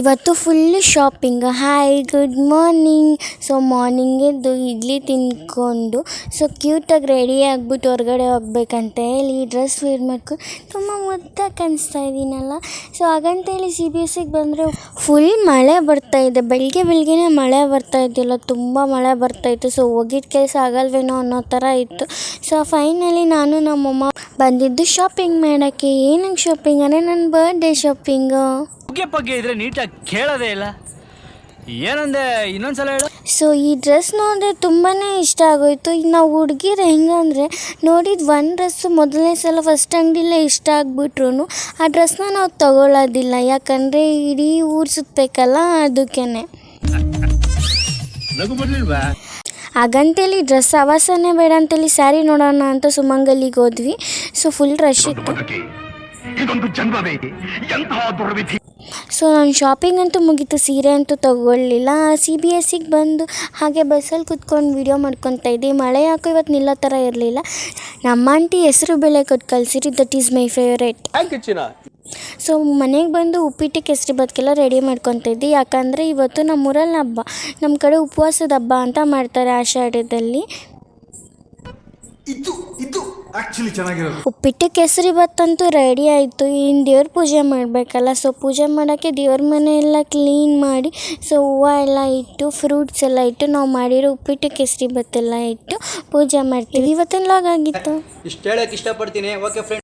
ಇವತ್ತು full shopping. Hi good morning. So morning ಎದ್ದು ಇಡ್ಲಿ ತಿಂದ್ಕೊಂಡು ಸೊ ಕ್ಯೂಟಾಗಿ ರೆಡಿ ಆಗಿಬಿಟ್ಟು ಹೊರಗಡೆ ಹೋಗ್ಬೇಕಂತ ಹೇಳಿ ಡ್ರೆಸ್ ವೇರ್ ಮಾಡ್ಕೊಂಡು ತುಂಬ ಮುದ್ದಾಗಿ ಕಾಣಿಸ್ತಾ ಇದ್ದೀನಲ್ಲ. ಸೊ ಹಾಗಂತೇಳಿ CBSE ಬಂದರೆ ಫುಲ್ ಮಳೆ ಬರ್ತಾಯಿದೆ. ಬೆಳಗ್ಗೆನೇ ಮಳೆ ಬರ್ತಾಯಿದ್ದಿಲ್ಲ, ತುಂಬ ಮಳೆ ಬರ್ತಾಯಿತ್ತು. ಸೊ ಹೋಗಿದ್ದ ಕೆಲಸ ಆಗಲ್ವೇನೋ ಅನ್ನೋ ಥರ ಇತ್ತು. ಸೊ ಫೈನಲಿ ನಾನು ನಮ್ಮಮ್ಮ ಬಂದಿದ್ದು ಶಾಪಿಂಗ್ ಮಾಡೋಕ್ಕೆ. ಏನಕ್ಕೆ ಶಾಪಿಂಗ್ ಅಂದರೆ ನನ್ನ ಬರ್ಡೇ ಶಾಪಿಂಗು. ಬಗ್ಗೆ ಇದ್ರೆ ನೀಟಾಗಿ ಕೇಳೋದೇ ಇಲ್ಲ, ಏನಂದೆ ಇನ್ನೊಂದ್ಸಲ ಹೇಳು. ಸೊ ಈ ಡ್ರೆಸ್ ನೋಡಿದ್ರೆ ತುಂಬಾ ಇಷ್ಟ ಆಗೋಯ್ತು. ಈಗ ನಾವು ಹುಡುಗಿರು ಹೆಂಗಂದರೆ ನೋಡಿದ ಒಂದು ಡ್ರೆಸ್ಸು ಮೊದಲನೇ ಸಲ ಫಸ್ಟ್ ಅಂಗಡಿಲೇ ಇಷ್ಟ ಆಗಿಬಿಟ್ರು ಆ ಡ್ರೆಸ್ನ ನಾವು ತಗೊಳ್ಳೋದಿಲ್ಲ, ಯಾಕಂದರೆ ಇಡೀ ಊರು ಸುತ್ತಬೇಕಲ್ಲ, ಅದಕ್ಕೇ. ಹಾಗಂತೇಳಿ ಡ್ರೆಸ್ ಅವಸರನೇ ಬೇಡ ಅಂತೇಳಿ ಸ್ಯಾರಿ ನೋಡೋಣ ಅಂತ ಸುಮಂಗಲಿಗೆ ಹೋದ್ವಿ. ಸೊ ಫುಲ್ ರಶ್ ಇತ್ತು. ಸೊ ನಾನು ಶಾಪಿಂಗ್ ಅಂತೂ ಮುಗೀತು, ಸೀರೆ ಅಂತೂ ತೊಗೊಳ್ಳಿಲ್ಲ. CBSE ಬಂದು ಹಾಗೆ ಬಸ್ಸಲ್ಲಿ ಕುತ್ಕೊಂಡು ವೀಡಿಯೋ ಮಾಡ್ಕೊತಾ ಇದ್ದೆ. ಮಳೆ ಯಾಕೋ ಇವತ್ತು ನಿಲ್ಲೋ ಥರ ಇರಲಿಲ್ಲ. ನಮ್ಮ ಆಂಟಿ ಹೆಸರು ಬೇಳೆ ಕೊಟ್ಟು ಕಳಿಸಿರಿ, that is my favourite. So ಮನೆಗೆ ಬಂದು ಉಪ್ಪಿಟ್ಟು ಕೇಸರಿ ಬಾತ್ಗೆಲ್ಲ ರೆಡಿ ಮಾಡ್ಕೊತಾ ಇದ್ದೆ, ಯಾಕಂದರೆ ಇವತ್ತು ನಮ್ಮೂರಲ್ಲಿ ಹಬ್ಬ. ನಮ್ಮ ಕಡೆ ಉಪವಾಸದ ಹಬ್ಬ ಅಂತ ಮಾಡ್ತಾರೆ ಆಷಾಢದಲ್ಲಿ. ಉಪ್ಪಿಟ್ಟು ಕೇಸರಿ ಬಾತಂತೂ ರೆಡಿ ಆಯಿತು. ಇನ್ನು ದೇವ್ರ ಪೂಜೆ ಮಾಡಬೇಕಲ್ಲ. ಸೊ ಪೂಜೆ ಮಾಡೋಕ್ಕೆ ದೇವ್ರ ಮನೆ ಎಲ್ಲ ಕ್ಲೀನ್ ಮಾಡಿ ಸೊ ಹೂವು ಎಲ್ಲ ಇಟ್ಟು ಫ್ರೂಟ್ಸ್ ಎಲ್ಲ ಇಟ್ಟು ನಾವು ಮಾಡಿರೋ ಉಪ್ಪಿಟ್ಟು ಕೇಸರಿ ಬಾತ್ ಎಲ್ಲ ಇಟ್ಟು ಪೂಜೆ ಮಾಡ್ತೀವಿ. ಇವತ್ತಿನ ಲಾಗ್ ಆಗಿತ್ತು. ಇಷ್ಟು ಹೇಳಕ್ಕೆ ಇಷ್ಟಪಡ್ತೀನಿ. Okay friends.